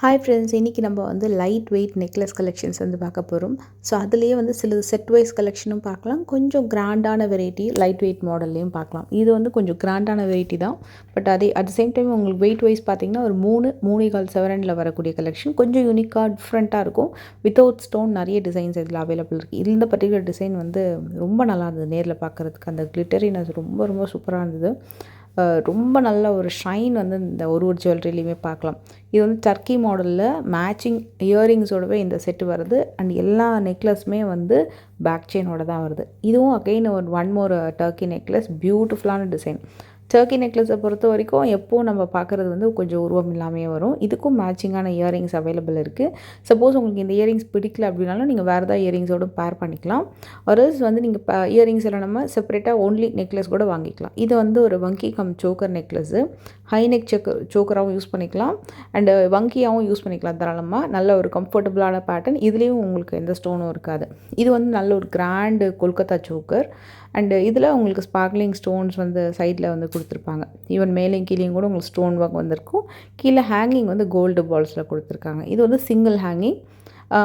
Hi friends, இன்றைக்கி நம்ம வந்து லைட் வெயிட் நெக்லஸ் கலெக்ஷன்ஸ் வந்து பார்க்க போகிறோம். ஸோ அதுலேயே வந்து சில செட் வைஸ் கலெக்ஷனும் பார்க்கலாம், கொஞ்சம் கிராண்டான வெரைட்டி லைட் வெயிட் மாடல்லையும் பார்க்கலாம். இது வந்து கொஞ்சம் கிராண்டான வெரைட்டி தான், பட் அதே அட் சேம் டைம் உங்களுக்கு வெயிட் வைஸ் பார்த்திங்கன்னா ஒரு 3.25 செவரனில் வரக்கூடிய கலெக்ஷன் கொஞ்சம் யூனிக்காக டிஃப்ரெண்ட்டாக இருக்கும். வித்தவுட் ஸ்டோன் நிறைய டிசைன்ஸ் இதில் அவைலபிள் இருக்குது. இந்த பர்டிகுலர் டிசைன் வந்து ரொம்ப நல்லா இருந்தது நேரில் பார்க்குறதுக்கு. அந்த கிளிட்டரினஸ் ரொம்ப ரொம்ப சூப்பராக இருந்தது. ரொம்ப நல்ல ஒரு ஷைன் வந்து இந்த ஒரு ஜுவல்லரிலையுமே பார்க்கலாம். இது வந்து டர்க்கி மாடலில் மேட்சிங் இயரிங்ஸோடவே இந்த செட்டு வருது. அண்ட் எல்லா நெக்லஸுமே வந்து பேக் செயினோட தான் வருது. இதுவும் again one more Turkey necklace, பியூட்டிஃபுல்லான டிசைன். டர்க்கி நெக்லஸை பொறுத்த வரைக்கும் எப்போது நம்ம பார்க்குறது வந்து கொஞ்சம் உருவம் இல்லாமையே வரும். இதுக்கும் மேட்சிங்கான இயரிங்ஸ் அவைலபிள் இருக்குது. சப்போஸ் உங்களுக்கு இந்த இயரிங்ஸ் பிடிக்கல அப்படின்னாலும் நீங்கள் வேறு ஏதாவது இயரிங்ஸோடு பேர் பண்ணிக்கலாம். ஒருஸ் வந்து நீங்கள் இயரிங்ஸ் எல்லாம் நம்ம செப்பரேட்டாக ஓன்லி நெக்லஸ் கூட வாங்கிக்கலாம். இது வந்து ஒரு வங்கி cum choker necklace. High neck சோக்கராகவும் யூஸ் பண்ணிக்கலாம் அண்டு வங்கியாகவும் யூஸ் பண்ணிக்கலாம் தாராளமாக. நல்ல ஒரு கம்ஃபர்டபுளான பேட்டர்ன். இதுலேயும் உங்களுக்கு எந்த ஸ்டோனும் இருக்காது. இது வந்து நல்ல ஒரு கிராண்டு கொல்கத்தா சோக்கர். அண்டு இதில் உங்களுக்கு ஸ்பார்க்லிங் ஸ்டோன்ஸ் வந்து சைடில் வந்து கொடுத்துருப்பாங்க. ஈவன் மேலேயும் கீழேயும் கூட உங்களுக்கு ஸ்டோன் ஒர்க் வந்திருக்கும். கீழே ஹேங்கிங் வந்து கோல்டு பால்ஸில் கொடுத்துருக்காங்க. இது வந்து சிங்கிள் ஹேங்கிங்,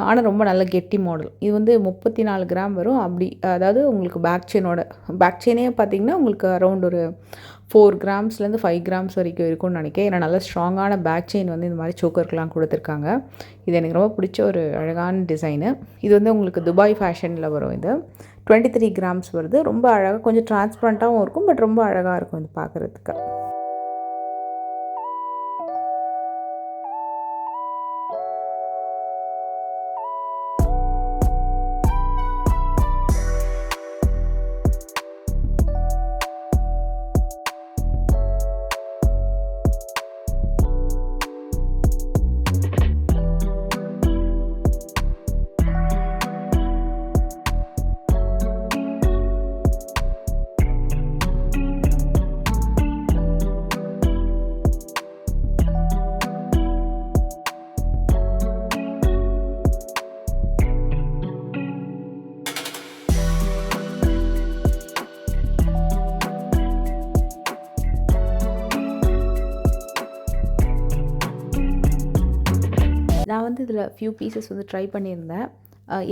ஆனால் ரொம்ப நல்ல கெட்டி மாடல். இது வந்து 34 கிராம் வரும். அப்படி அதாவது உங்களுக்கு பேக் செயினே பார்த்திங்கன்னா உங்களுக்கு அரௌண்ட் ஒரு 4 கிராம்ஸ்லேருந்து 5 கிராம்ஸ் வரைக்கும் இருக்கும்னு நினைக்கிறேன். ஏன்னா நல்ல ஸ்ட்ராங்கான பேக் செயின் வந்து இந்த மாதிரி சோக்கருக்கெலாம் கொடுத்துருக்காங்க. இது எனக்கு ரொம்ப பிடிச்ச ஒரு அழகான டிசைனு. இது வந்து உங்களுக்கு துபாய் ஃபேஷனில் வரும். இது 23 கிராம்ஸ் வருது. ரொம்ப அழகாக கொஞ்சம் டிரான்ஸ்பரண்ட்டாகவும் இருக்கும், பட் ரொம்ப அழகாக இருக்கும் இது பார்க்குறதுக்கு. நான் வந்து இதில் ஃபியூ பீசஸ் வந்து ட்ரை பண்ணியிருந்தேன்.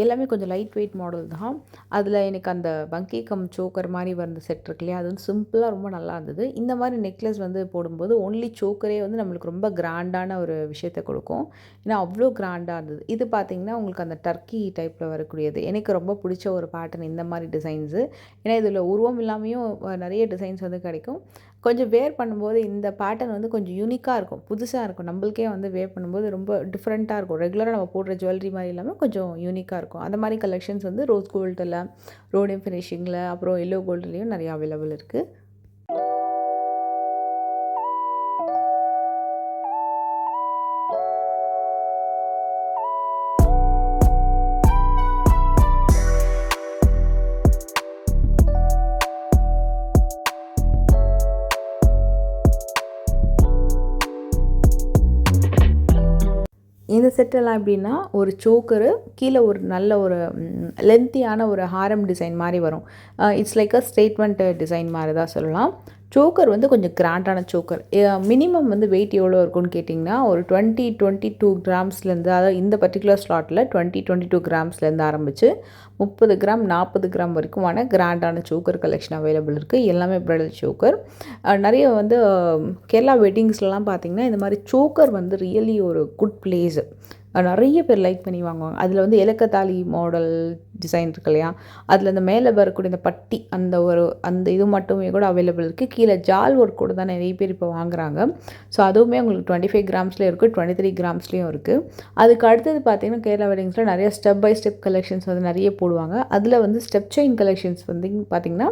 எல்லாமே கொஞ்சம் லைட் வெயிட் மாடல் தான். அதில் எனக்கு அந்த வங்கி கம் சோக்கர் மாதிரி வந்த செட் இருக்கு இல்லையா, அது வந்து சிம்பிளாக ரொம்ப நல்லா இருந்தது. இந்த மாதிரி நெக்லஸ் வந்து போடும்போது ஒன்லி சோக்கரே வந்து நம்மளுக்கு ரொம்ப கிராண்டான ஒரு விஷயத்தை கொடுக்கும். ஏன்னா அவ்வளோ கிராண்டாக இருந்தது. இது பார்த்திங்கன்னா உங்களுக்கு அந்த டர்க்கி டைப்பில் வரக்கூடியது. எனக்கு ரொம்ப பிடிச்ச ஒரு பேட்டர்ன் இந்த மாதிரி டிசைன்ஸு. ஏன்னா இதில் உருவம் இல்லாமையும் நிறைய டிசைன்ஸ் வந்து கிடைக்கும். கொஞ்சம் வேர் பண்ணும்போது இந்த பேட்டர்ன் வந்து கொஞ்சம் யூனிக்காக இருக்கும், புதுசாக இருக்கும். நம்மளுக்கே வந்து வேர் பண்ணும்போது ரொம்ப டிஃப்ரெண்ட்டாக இருக்கும். ரெகுலராக நம்ம போடுற ஜுவல்லரி மாதிரி இல்லாமல் கொஞ்சம் யூனிக்காக இருக்கும். அந்த மாதிரி கலெக்ஷன்ஸ் வந்து ரோஸ் கோல்டில், ரோடியம் ஃபினிஷிங்கில், அப்புறம் எல்லோ கோல்டுலேயும் நிறையா அவைலபிள் இருக்குது. இந்த செட்டெல்லாம் எப்படின்னா ஒரு சோக்கரு கீழே ஒரு நல்ல ஒரு லென்த்தியான ஒரு ஹாரம் டிசைன் மாதிரி வரும். It's like a statement design மாதிரி தான் சொல்லலாம். சோக்கர் வந்து கொஞ்சம் கிராண்டான சோக்கர். மினிமம் வந்து வெயிட் எவ்வளோ இருக்குன்னு கேட்டிங்கன்னா ஒரு 22 கிராம்ஸ்லேருந்து, அதாவது இந்த பர்டிகுலர் ஸ்லாட்டில் 22 கிராம்ஸ்லேருந்து ஆரம்பித்து 30 கிராம் 40 கிராம் வரைக்குமான கிராண்டான சோக்கர் கலெக்ஷன் அவைலபிள் இருக்குது. எல்லாமே ப்ரைடல் சோக்கர். நிறைய வந்து கேரளா வெட்டிங்ஸ்லாம் பார்த்திங்கன்னா இந்த மாதிரி சோக்கர் வந்து ரியலி ஒரு குட் பிளேஸு. நிறைய பேர் லைக் பண்ணி வாங்குவாங்க. அதில் வந்து இலக்கத்தாலி மாடல் டிசைன் இருக்கு இல்லையா, அதில் இந்த மேலே வரக்கூடிய இந்த பட்டி அந்த இது மட்டுமே கூட அவைலபிள் இருக்குது. கீழே ஜால் ஒர்க் கூட தான் நிறைய பேர் இப்போ வாங்குறாங்க. ஸோ அதுவுமே உங்களுக்கு 25 கிராம்ஸ்லேயும் இருக்குது, 23 கிராம்ஸ்லேயும் இருக்குது. அதுக்கு அடுத்தது பார்த்திங்கன்னா கேரளா வெட்டிங்ஸில் நிறைய ஸ்டெப் பை ஸ்டெப் கலெக்ஷன்ஸ் வந்து நிறைய போடுவாங்க. அதில் வந்து ஸ்டெப் செயின் கலெக்ஷன்ஸ் வந்து பார்த்திங்கன்னா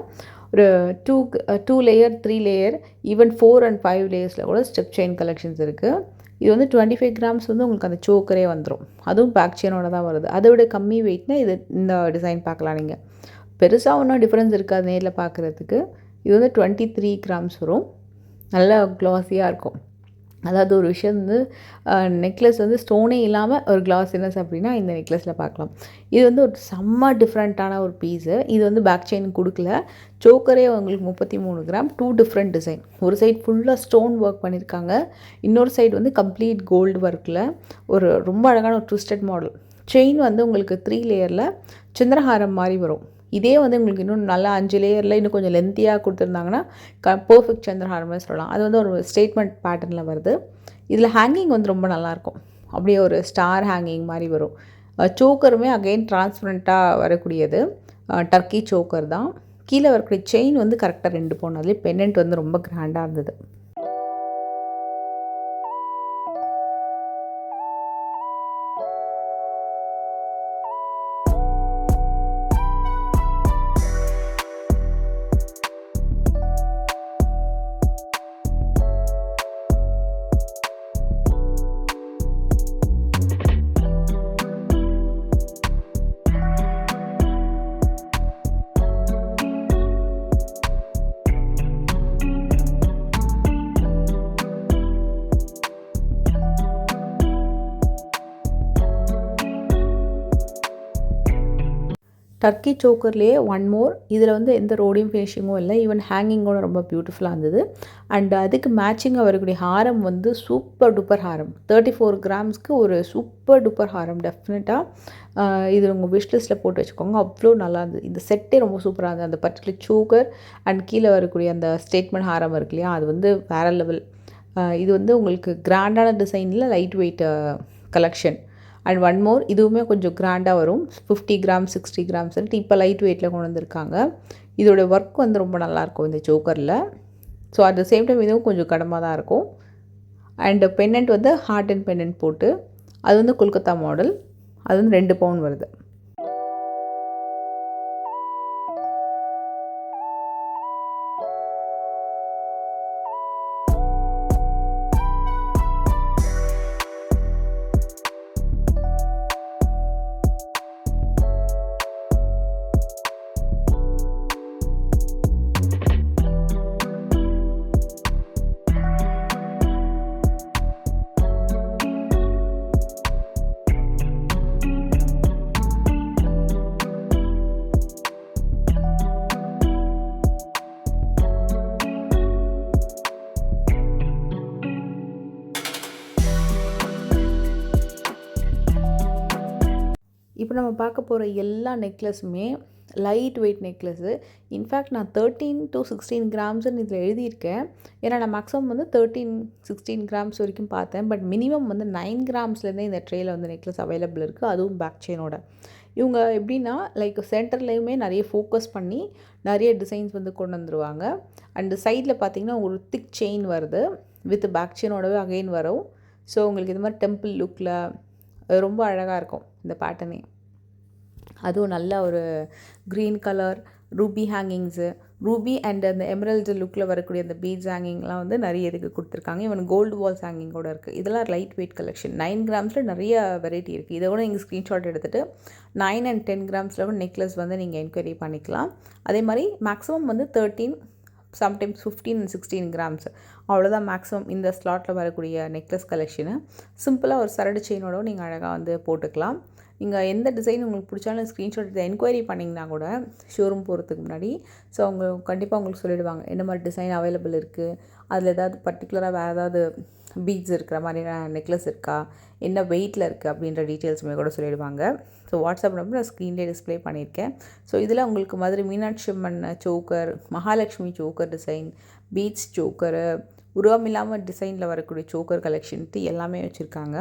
ஒரு 2 லேயர் 3 லேயர் ஈவன் 4 and 5 லேயர்ஸில் கூட ஸ்டெப் செயின் கலெக்ஷன்ஸ் இருக்குது. இது வந்து 25 கிராம்ஸ் வந்து உங்களுக்கு அந்த சோக்கரே வந்துடும். அதுவும் பேக் செயினோட தான் வருது. அதை விட கம்மி வெயிட்னா இந்த டிசைன் பார்க்கலாம். நீங்கள் பெருசாக ஒன்றும் டிஃப்ரென்ஸ் இருக்காது நேரில் பார்க்குறதுக்கு. இது வந்து 23 கிராம்ஸ் வரும். நல்லா க்ளாஸியாக இருக்கும். அதாவது ஒரு விஷயம் வந்து நெக்லஸ் வந்து ஸ்டோனே இல்லாமல் ஒரு கிளாஸினஸ் அப்படின்னா இந்த நெக்லஸில் பார்க்கலாம். இது வந்து ஒரு செம்ம டிஃப்ரெண்ட்டான ஒரு பீஸு. இது வந்து பேக் செயின் கொடுக்கல. சோக்கரே உங்களுக்கு 33 கிராம், 2 டிஃப்ரெண்ட் டிசைன். ஒரு சைடு ஃபுல்லாக ஸ்டோன் ஒர்க் பண்ணியிருக்காங்க, இன்னொரு சைடு வந்து கம்ப்ளீட் கோல்டு ஒர்க்கில் ஒரு ரொம்ப அழகான ஒரு ட்விஸ்டட் மாடல். செயின் வந்து உங்களுக்கு 3 லேயரில் சந்திரஹாரம் மாதிரி வரும். இதே வந்து உங்களுக்கு இன்னும் நல்லா 5 லேயரில் இன்னும் கொஞ்சம் லென்த்தியாக கொடுத்துருந்தாங்கன்னா பர்ஃபெக்ட் சந்திரஹாரமே சொல்லலாம். அது வந்து ஒரு ஸ்டேட்மெண்ட் பேட்டர்னில் வருது. இதில் ஹேங்கிங் வந்து ரொம்ப நல்லாயிருக்கும். அப்படியே ஒரு ஸ்டார் ஹேங்கிங் மாதிரி வரும். சோக்கருமே அகெயின் டிரான்ஸ்பரண்ட்டாக வரக்கூடியது. டர்க்கி சோக்கர் தான். கீழே வரக்கூடிய செயின் வந்து கரெக்டாக 2 பவுன். அதுலேயே பெண்டன்ட் வந்து ரொம்ப கிராண்டாக இருந்தது. டர்க்கி சோக்கர்லேயே ஒன் மோர். இதில் வந்து எந்த ரோடியம் ஃபினிஷிங்கும் இல்லை. ஈவன் ஹேங்கிங்கோட ரொம்ப பியூட்டிஃபுல்லாக இருந்தது. அண்ட் அதுக்கு மேட்சிங்காக வரக்கூடிய ஹாரம் வந்து சூப்பர் டூப்பர் ஹாரம். 34 கிராம்ஸ்க்கு ஒரு சூப்பர் டூப்பர் ஹாரம். டெஃபினட்டாக இது உங்கள் விஷ் லிஸ்ட்டில் போட்டு வச்சுக்கோங்க. அவ்வளோ நல்லா இருந்தது. இந்த செட்டே ரொம்ப சூப்பராக இருந்தது. அந்த பர்டிகுலர் சோக்கர் அண்ட் கீழே வரக்கூடிய அந்த ஸ்டேட்மெண்ட் ஹாரம் இருக்கு இல்லையா, அது வந்து வேறு லெவல். இது வந்து உங்களுக்கு கிராண்டான டிசைனில் light weight collection. And one more, இதுவுமே கொஞ்சம் கிராண்டாக வரும். 50 கிராம் 60 கிராம்ஸ் இப்போ லைட் வெயிட்டில் கொண்டு வந்திருக்காங்க. இதோட ஒர்க் வந்து ரொம்ப நல்லாயிருக்கும் இந்த சோக்கரில். So at the same time இதுவும் கொஞ்சம் கடமாக தான் இருக்கும். அண்டு பெண்டன்ட் வந்து ஹார்ட் அண்ட் பெண்டன்ட் போட்டு, அது வந்து கொல்கத்தா மாடல். அது வந்து 2 பவுன் வருது. இப்போ நம்ம பார்க்க போகிற எல்லா நெக்லஸுமே லைட் வெயிட் நெக்லஸ்ஸு. இன்ஃபேக்ட் நான் 13 to 16 கிராம்ஸ்ன்னு இதில் எழுதியிருக்கேன். ஏன்னா நான் மேக்ஸிமம் வந்து 13, 16 கிராம்ஸ் வரைக்கும் பார்த்தேன். பட் மினிமம் வந்து 9 கிராம்ஸ்லேருந்தே இந்த ட்ரேயில் வந்து நெக்லஸ் அவைலபிள் இருக்குது. அதுவும் பேக் செயினோட. இவங்க எப்படின்னா லைக் சென்டர்லேயுமே நிறைய ஃபோக்கஸ் பண்ணி நிறைய டிசைன்ஸ் வந்து கொண்டு வந்துருவாங்க. அண்டு சைடில் பார்த்திங்கன்னா ஒரு திக் செயின் வருது வித் பேக் செயினோடவே அகைன் வரும். ஸோ உங்களுக்கு இது மாதிரி டெம்பிள் லுக்கில் ரொம்ப அழகாக இருக்கும் இந்த பேட்டர்னே. அதுவும் நல்ல ஒரு green colour Ruby hangings, Ruby and அந்த எமரல்டு லுக்கில் வரக்கூடிய அந்த பீட்ஸ் ஹேங்கிங்லாம் வந்து நிறைய இதுக்கு கொடுத்துருக்காங்க. இவன் கோல்டு வால்ஸ் ஹேங்கிங்கோட இருக்குது. இதெல்லாம் லைட் வெயிட் கலெக்ஷன். 9 கிராம்ஸில் நிறைய வெரைட்டி இருக்குது. இதை கூட நீங்கள் ஸ்க்ரீன்ஷாட் எடுத்துகிட்டு 9 and 10 கிராம்ஸில் கூட நெக்லஸ் வந்து நீங்கள் என்கொயரி பண்ணிக்கலாம். அதே மாதிரி மேக்ஸிமம் வந்து 13, சம்டைம்ஸ் 15 and 16 கிராம்ஸ் அவ்வளோதான் மேக்ஸிமம் இந்த ஸ்லாட்டில் வரக்கூடிய நெக்லஸ் கலெக்ஷனு. சிம்பிளாக ஒரு சரடு செயினோட நீங்கள் அழகாக வந்து போட்டுக்கலாம். நீங்கள் எந்த டிசைன் உங்களுக்கு பிடிச்சாலும் ஸ்க்ரீன்ஷாட் எடுத்து என்கொயரி பண்ணிங்கன்னா கூட ஷோரூம் போகிறதுக்கு முன்னாடி ஸோ அவங்க கண்டிப்பாக உங்களுக்கு சொல்லிவிடுவாங்க என்ன மாதிரி டிசைன் அவைலபிள் இருக்குது, அதில் ஏதாவது பர்டிகுலராக வேறு ஏதாவது பீட்ஸ் இருக்கிற மாதிரியான நெக்லஸ் இருக்கா, என்ன வெயிட்டில் இருக்குது அப்படின்ற டீட்டெயில்ஸுமே கூட சொல்லிடுவாங்க. ஸோ வாட்ஸ்அப் நம்பர் நான் ஸ்க்ரீன்லேயே டிஸ்பிளே பண்ணியிருக்கேன். ஸோ இதில் உங்களுக்கு Madurai Meenakshi Amman choker, Mahalakshmi choker design, beads choker, உருவம் இல்லாமல் டிசைனில் வரக்கூடிய சோக்கர் கலெக்ஷன்ட்டு எல்லாமே வச்சுருக்காங்க.